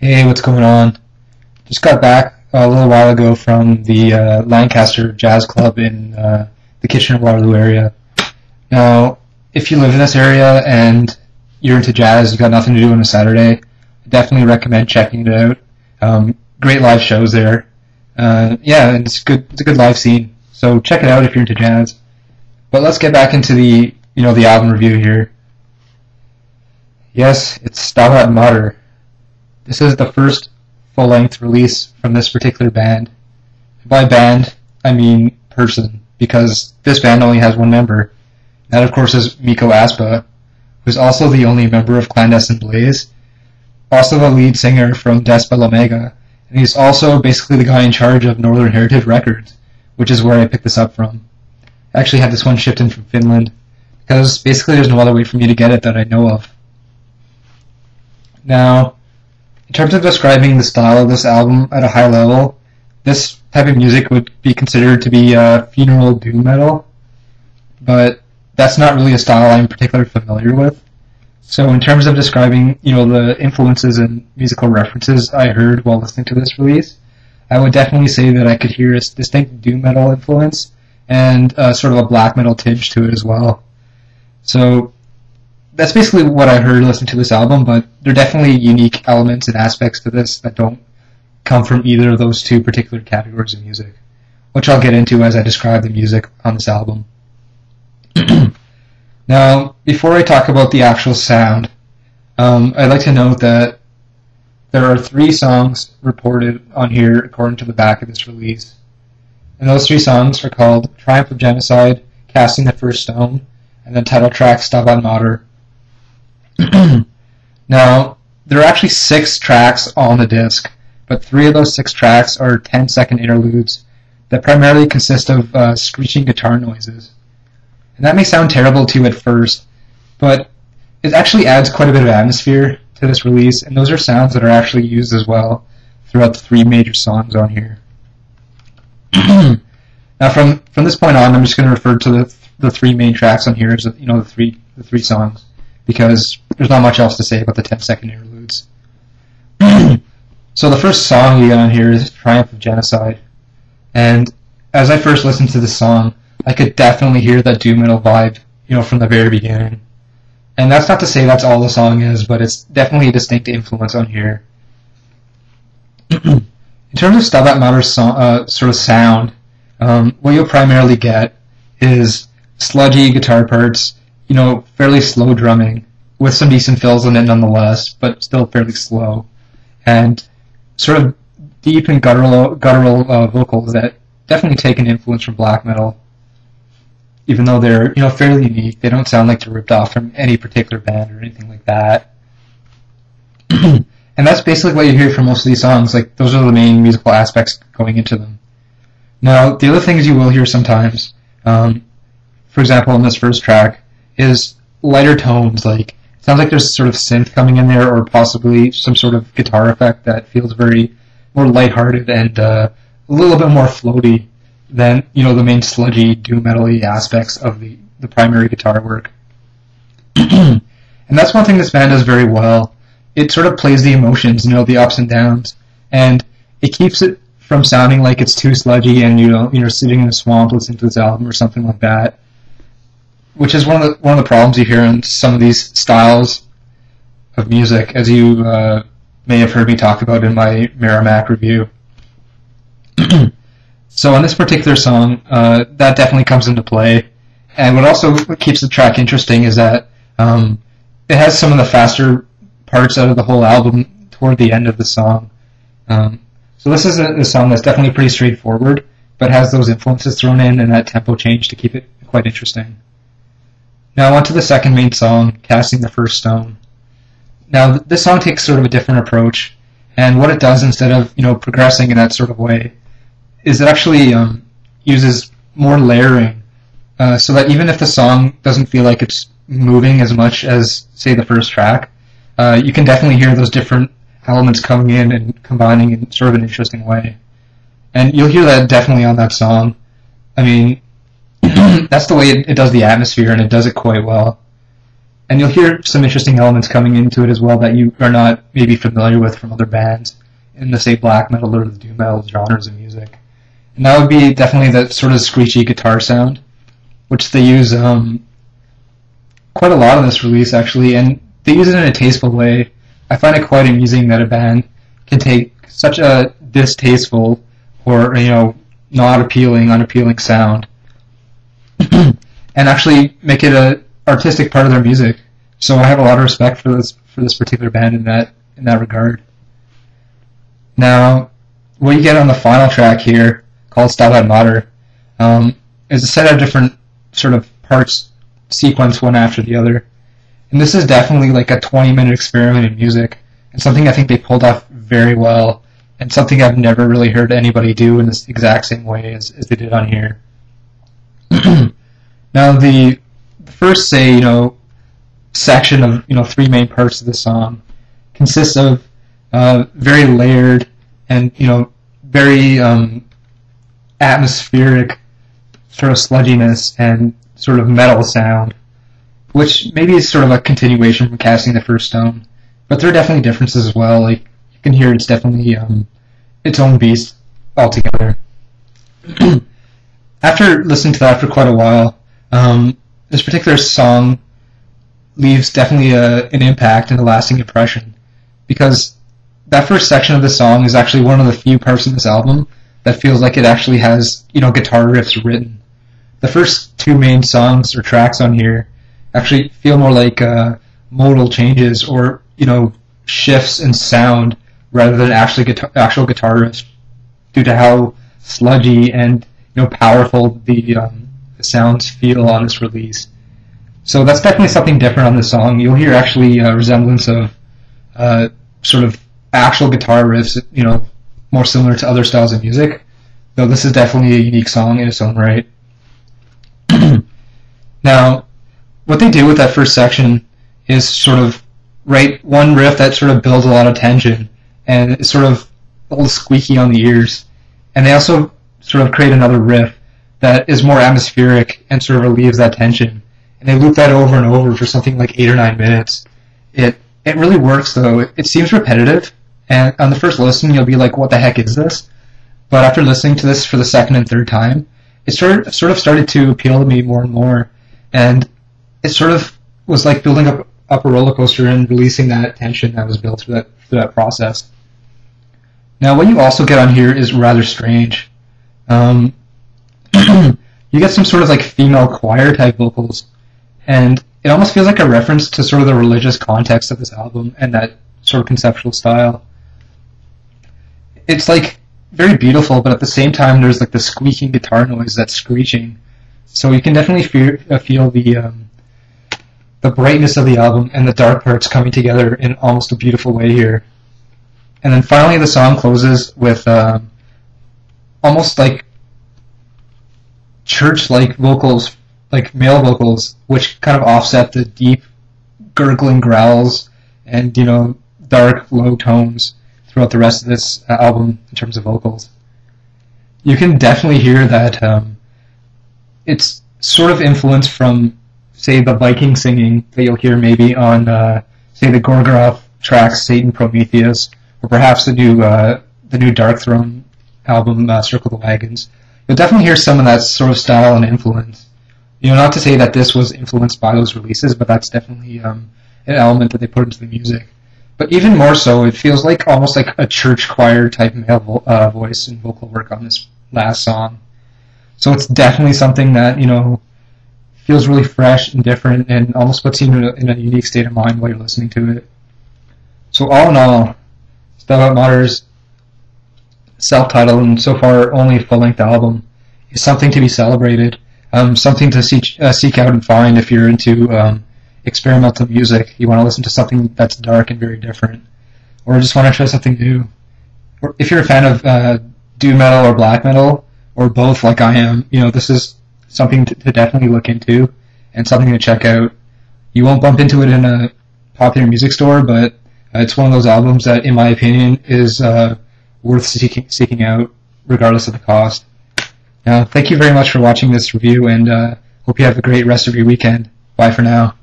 Hey, what's going on? Just got back a little while ago from the Lancaster Jazz Club in the Kitchener-Waterloo area. Now, if you live in this area and you're into jazz, you got nothing to do on a Saturday, I definitely recommend checking it out. Great live shows there. Yeah, and it's good. It's a good live scene. So check it out if you're into jazz. But let's get back into the album review here. Yes, it's Stabat Mater. This is the first full-length release from this particular band. By band, I mean person, because this band only has one member. That, of course, is Miko Aspa, who's also the only member of Clandestine Blaze, also the lead singer from Despa La Mega, and he's also basically the guy in charge of Northern Heritage Records, which is where I picked this up from. I actually had this one shipped in from Finland, because basically there's no other way for me to get it that I know of. Now, in terms of describing the style of this album at a high level, this type of music would be considered to be funeral doom metal, but that's not really a style I'm particularly familiar with. So in terms of describing, the influences and musical references I heard while listening to this release, I would definitely say that I could hear a distinct doom metal influence and sort of a black metal tinge to it as well. So that's basically what I heard listening to this album, but there are definitely unique elements and aspects to this that don't come from either of those two particular categories of music, which I'll get into as I describe the music on this album. Now, before I talk about the actual sound, I'd like to note that there are 3 songs reported on here according to the back of this release. And those 3 songs are called Triumph of Genocide, Casting the First Stone, and the title track Stabat Mater. Now, there are actually 6 tracks on the disc, but 3 of those 6 tracks are 10-second interludes that primarily consist of screeching guitar noises. And that may sound terrible to you at first, but it actually adds quite a bit of atmosphere to this release, and those are sounds that are actually used as well throughout the 3 major songs on here. Now, from this point on, I'm just going to refer to the 3 main tracks on here as the three songs, because there's not much else to say about the 10-second interludes. So the first song you get on here is Triumph of Genocide, and as I first listened to this song, I could definitely hear that doom metal vibe, from the very beginning. And that's not to say that's all the song is, but it's definitely a distinct influence on here. In terms of Stabat Mater's sort of sound, what you'll primarily get is sludgy guitar parts, fairly slow drumming, with some decent fills in it nonetheless, but still fairly slow, and sort of deep and guttural vocals that definitely take an influence from black metal. Even though they're fairly unique, they don't sound like they're ripped off from any particular band or anything like that. And that's basically what you hear from most of these songs. Like, those are the main musical aspects going into them. Now, the other things you will hear sometimes, for example, in this first track, is lighter tones. Like, it sounds like there's sort of synth coming in there, or possibly some sort of guitar effect that feels very more lighthearted and a little bit more floaty than, the main sludgy, doom metal-y aspects of the primary guitar work. And that's one thing this band does very well. It sort of plays the emotions, the ups and downs, and it keeps it from sounding like it's too sludgy and you're sitting in a swamp listening to this album or something like that, which is one of the problems you hear in some of these styles of music, as you may have heard me talk about in my Merrimack review. So on this particular song, that definitely comes into play. And what keeps the track interesting is that it has some of the faster parts out of the whole album toward the end of the song. So this is a song that's definitely pretty straightforward, but has those influences thrown in and that tempo change to keep it quite interesting. Now on to the second main song, Casting the First Stone. Now this song takes sort of a different approach, and what it does instead of progressing in that sort of way is it actually uses more layering, so that even if the song doesn't feel like it's moving as much as, say, the first track, you can definitely hear those different elements coming in and combining in sort of an interesting way. And you'll hear that definitely on that song. I mean, that's the way it does the atmosphere, and it does it quite well. And you'll hear some interesting elements coming into it as well that you are not maybe familiar with from other bands in the, say, black metal or the doom metal genres of music. And that would be definitely that sort of screechy guitar sound, which they use quite a lot on this release, actually, and they use it in a tasteful way. I find it quite amusing that a band can take such a distasteful or, not appealing, unappealing sound and actually make it a artistic part of their music. So I have a lot of respect for this particular band in that regard. Now, what you get on the final track here, called Stabat Mater, is a set of different sort of parts sequence one after the other. And this is definitely like a 20-minute experiment in music, and something I think they pulled off very well, and something I've never really heard anybody do in this exact same way as they did on here. Now, the first, say, section of, 3 main parts of the song consists of very layered and, very atmospheric sort of sludginess and sort of metal sound, which maybe is sort of a continuation from Casting the First Stone, but there are definitely differences as well. Like, you can hear it's definitely its own beast altogether. After listening to that for quite a while, this particular song leaves definitely an impact and a lasting impression, because that first section of the song is actually one of the few parts in this album that feels like it actually has, guitar riffs written. The first 2 main songs or tracks on here actually feel more like modal changes or, shifts in sound rather than actual guitar riffs, due to how sludgy and, powerful the sounds feel on this release. So that's definitely something different on this song. You'll hear actually a resemblance of sort of actual guitar riffs, more similar to other styles of music, though this is definitely a unique song in its own right. Now, what they do with that first section is sort of write one riff that sort of builds a lot of tension, and it's sort of a little squeaky on the ears, and they also sort of create another riff that is more atmospheric and sort of relieves that tension, and they loop that over and over for something like 8 or 9 minutes. It really works, though. It seems repetitive, and on the first listen you'll be like, what the heck is this? But after listening to this for the second and third time, it sort of started to appeal to me more and more, and it sort of was like building up a roller coaster and releasing that tension that was built through that process. Now, what you also get on here is rather strange. You get some sort of like female choir type vocals, and it almost feels like a reference to sort of the religious context of this album and that sort of conceptual style. It's like very beautiful, but at the same time there's like the squeaking guitar noise that's screeching. So you can definitely feel the brightness of the album and the dark parts coming together in almost a beautiful way here. And then finally the song closes with almost like church-like vocals, like male vocals, which kind of offset the deep gurgling growls and, dark, low tones throughout the rest of this album in terms of vocals. You can definitely hear that it's sort of influenced from, say, the Viking singing that you'll hear maybe on, say, the Gorgoroth tracks Satan Prometheus, or perhaps the new Darkthrone album, Circle the Wagons. You'll definitely hear some of that sort of style and influence. Not to say that this was influenced by those releases, but that's definitely an element that they put into the music. But even more so, it feels like almost like a church choir type male voice and vocal work on this last song. So it's definitely something that, feels really fresh and different and almost puts you in a unique state of mind while you're listening to it. So all in all, Stabat Mater's self-titled and so far only full-length album is something to be celebrated, something to seek out and find if you're into experimental music. You want to listen to something that's dark and very different, or just want to try something new. Or if you're a fan of doom metal or black metal, or both like I am, this is something to definitely look into and something to check out. You won't bump into it in a popular music store, but it's one of those albums that, in my opinion, is worth seeking out regardless of the cost. Now, thank you very much for watching this review, and hope you have a great rest of your weekend. Bye for now.